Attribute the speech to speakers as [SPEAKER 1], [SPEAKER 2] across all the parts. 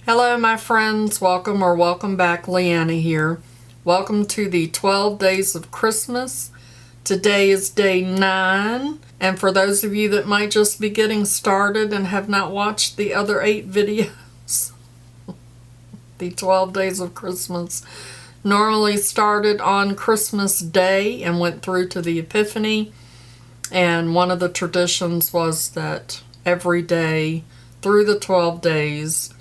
[SPEAKER 1] Hello my friends, welcome back. Leanna here. Welcome to the 12 days of Christmas. Today is day 9, and for those of you that might just be getting started and have not watched the other 8 videos, the 12 days of Christmas normally started on Christmas Day and went through to the Epiphany, and one of the traditions was that every day through the 12 days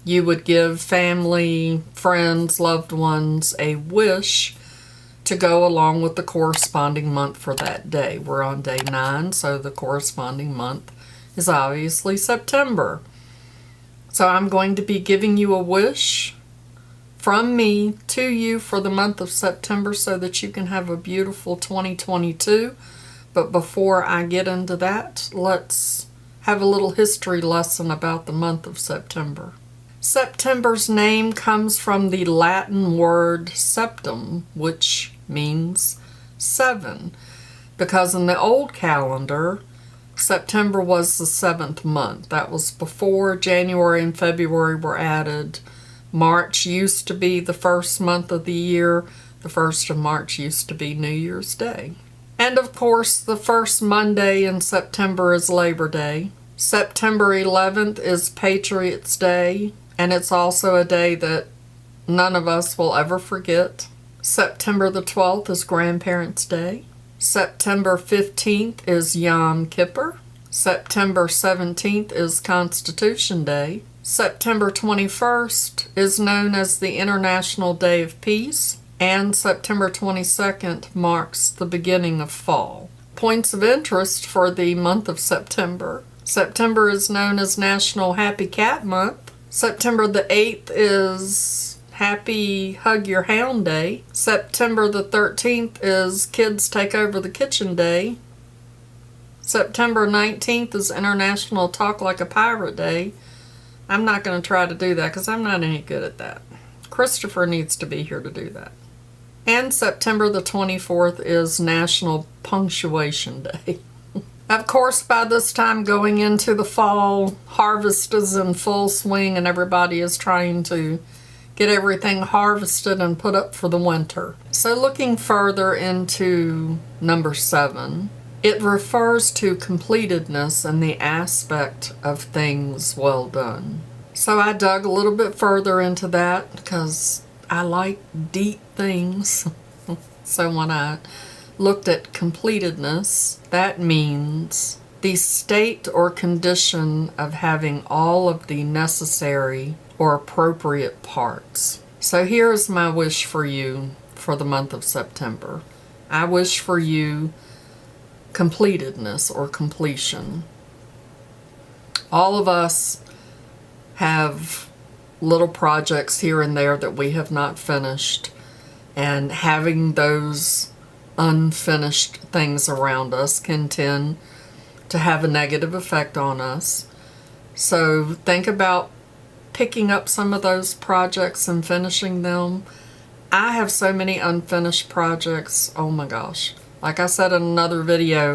[SPEAKER 1] you would give family, friends, loved ones a wish to go along with the corresponding month for that day. We're on day 9, so the corresponding month is obviously September. So I'm going to be giving you a wish from me to you for the month of September so that you can have a beautiful 2022. But before I get into that, let's have a little history lesson about the month of September. September's name comes from the Latin word septem, which means 7, because in the old calendar, September was the 7th month. That was before January and February were added. March used to be the first month of the year. The 1st of March used to be New Year's Day. And of course, the first Monday in September is Labor Day. September 11th is Patriots' Day. And it's also a day that none of us will ever forget. September the 12th is Grandparents' Day. September 15th is Yom Kippur. September 17th is Constitution Day. September 21st is known as the International Day of Peace. And September 22nd marks the beginning of fall. Points of interest for the month of September. September is known as National Happy Cat Month. September the 8th is Happy Hug Your Hound Day. September the 13th is Kids Take Over the Kitchen Day. September 19th is International Talk Like a Pirate Day. I'm not going to try to do that because I'm not any good at that. Christopher needs to be here to do that. And September the 24th is National Punctuation Day. Of course, by this time going into the fall, harvest is in full swing and everybody is trying to get everything harvested and put up for the winter. So looking further into number 7, it refers to completedness and the aspect of things well done. So I dug a little bit further into that because I like deep things. So when I looked at completedness, that means the state or condition of having all of the necessary or appropriate parts. So here's my wish for you for the month of September. I wish for you completedness or completion. All of us have little projects here and there that we have not finished, and having those unfinished things around us can tend to have a negative effect on us. So think about picking up some of those projects and finishing them. I have so many unfinished projects. Oh my gosh. Like I said in another video,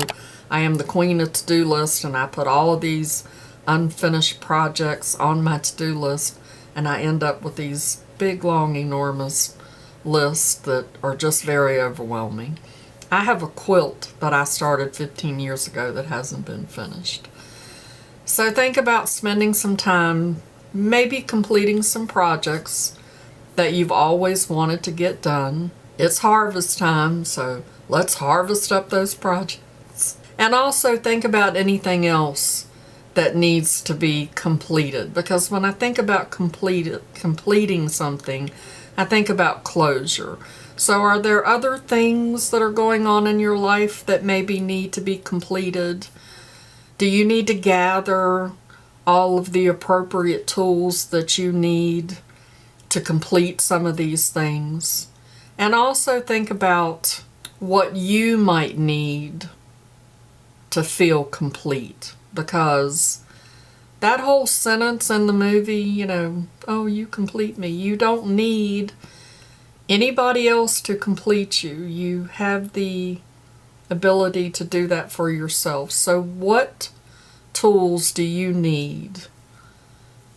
[SPEAKER 1] I am the queen of to-do list, and I put all of these unfinished projects on my to-do list, and I end up with these big, long, enormous lists that are just very overwhelming. I have a quilt that I started 15 years ago that hasn't been finished. So think about spending some time, maybe completing some projects that you've always wanted to get done. It's harvest time, so let's harvest up those projects. And also think about anything else that needs to be completed, because when I think about completing something, I think about closure. So are there other things that are going on in your life that maybe need to be completed? Do you need to gather all of the appropriate tools that you need to complete some of these things? And also think about what you might need to feel complete, because that whole sentence in the movie, oh, you complete me. You don't need anybody else to complete you. You have the ability to do that for yourself. So what tools do you need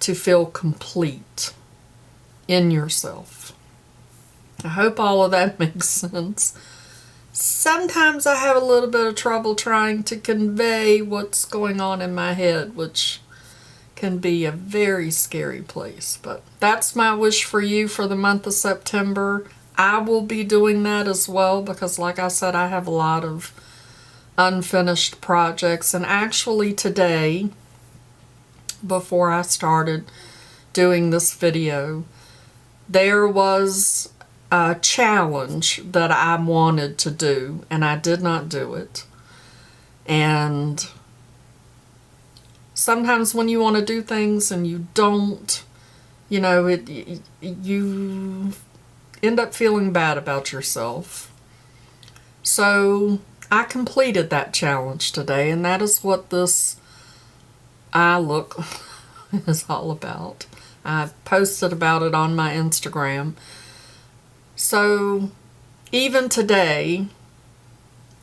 [SPEAKER 1] to feel complete in yourself. I hope all of that makes sense. Sometimes I have a little bit of trouble trying to convey what's going on in my head, which can be a very scary place. But that's my wish for you for the month of September. I will be doing that as well because, like I said, I have a lot of unfinished projects. And actually today, before I started doing this video, there was a challenge that I wanted to do, and I did not do it. And sometimes when you want to do things and you don't, you know, you end up feeling bad about yourself. So I completed that challenge today, and that is what this eye look is all about. I posted about it on my Instagram. So even today,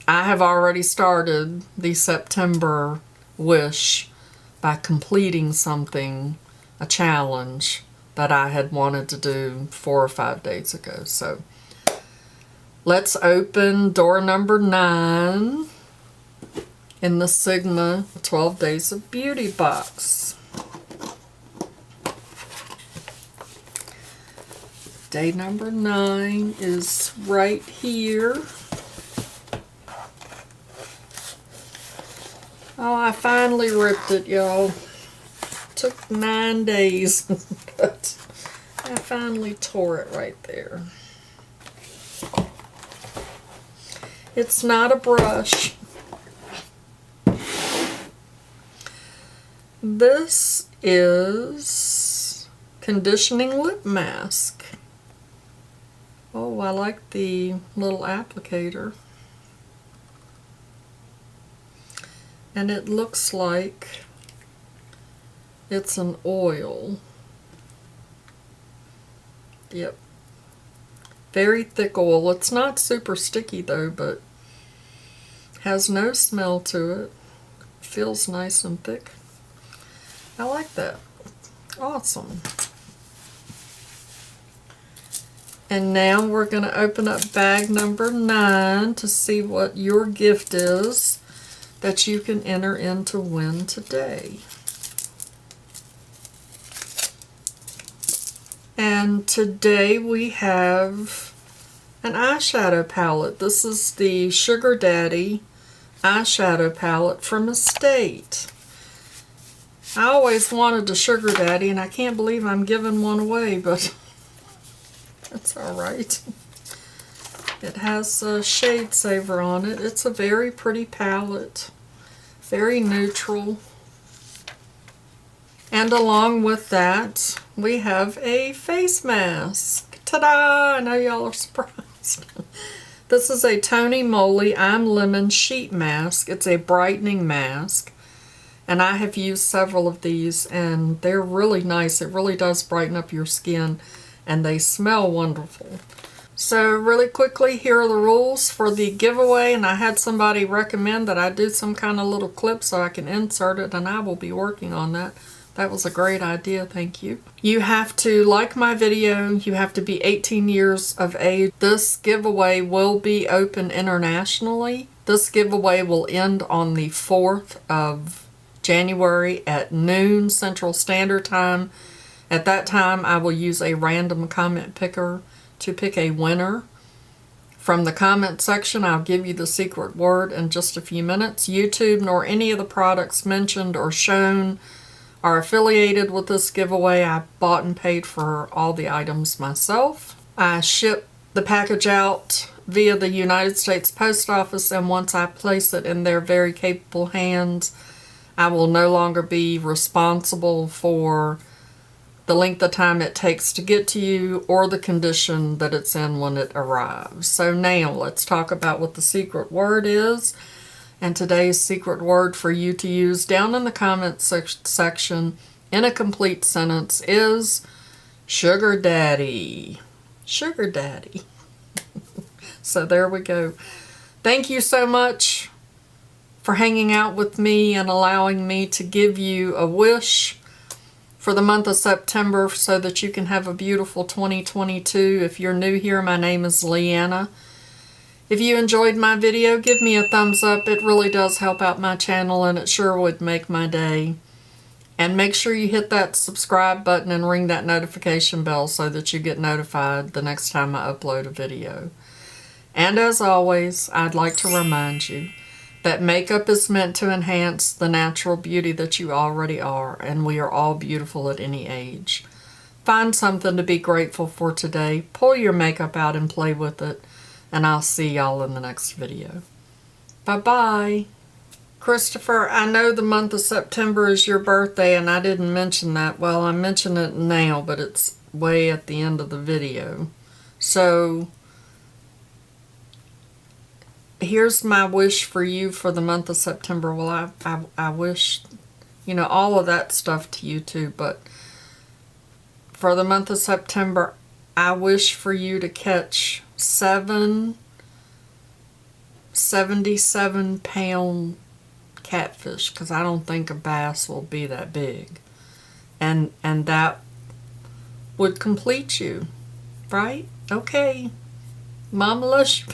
[SPEAKER 1] I have already started the September wish by completing something, a challenge that I had wanted to do 4 or 5 days ago. So let's open door number 9 in the Sigma 12 Days of Beauty box. Day number 9 is right here. Oh, I finally ripped it, y'all. Took 9 days, but I finally tore it right there. It's not a brush. This is conditioning lip mask. Oh, I like the little applicator. And it looks like it's an oil. Yep. Very thick oil. It's not super sticky though, but has no smell to it. Feels nice and thick. I like that. Awesome. And now we're going to open up bag number 9 to see what your gift is that you can enter in to win today. And today we have an eyeshadow palette. This is the Sugar Daddy eyeshadow palette from Estate. I always wanted a Sugar Daddy, and I can't believe I'm giving one away, but that's alright. It has a shade saver on it. It's a very pretty palette. Very neutral. And along with that, we have a face mask. Ta-da! I know y'all are surprised. This is a Tony Moly I'm Lemon sheet mask. It's a brightening mask. And I have used several of these, and they're really nice. It really does brighten up your skin, and they smell wonderful. So really quickly, here are the rules for the giveaway, and I had somebody recommend that I do some kind of little clip so I can insert it, and I will be working on that. That was a great idea, thank you. You have to like my video, you have to be 18 years of age. This giveaway will be open internationally. This giveaway will end on the 4th of January at noon Central Standard Time. At that time, I will use a random comment picker to pick a winner. From the comment section, I'll give you the secret word in just a few minutes. YouTube nor any of the products mentioned or shown are affiliated with this giveaway. I bought and paid for all the items myself. I ship the package out via the United States Post Office, and once I place it in their very capable hands, I will no longer be responsible for the length of time it takes to get to you or the condition that it's in when it arrives. So now let's talk about what the secret word is. And today's secret word for you to use down in the comment section in a complete sentence is Sugar Daddy. Sugar Daddy. So there we go. Thank you so much for hanging out with me and allowing me to give you a wish for the month of September so that you can have a beautiful 2022. If you're new here, my name is Leanna. If you enjoyed my video, give me a thumbs up. It really does help out my channel and it sure would make my day. And make sure you hit that subscribe button and ring that notification bell so that you get notified the next time I upload a video. And as always, I'd like to remind you that makeup is meant to enhance the natural beauty that you already are, and we are all beautiful at any age. Find something to be grateful for today, pull your makeup out and play with it, and I'll see y'all in the next video. Bye-bye. Christopher, I know the month of September is your birthday, and I didn't mention that. Well, I mention it now, but it's way at the end of the video. So, here's my wish for you for the month of September. Well, I wish, all of that stuff to you too, but for the month of September, I wish for you to catch 7 77-pound catfish, because I don't think a bass will be that big. And that would complete you, right? Okay. Mama loves you.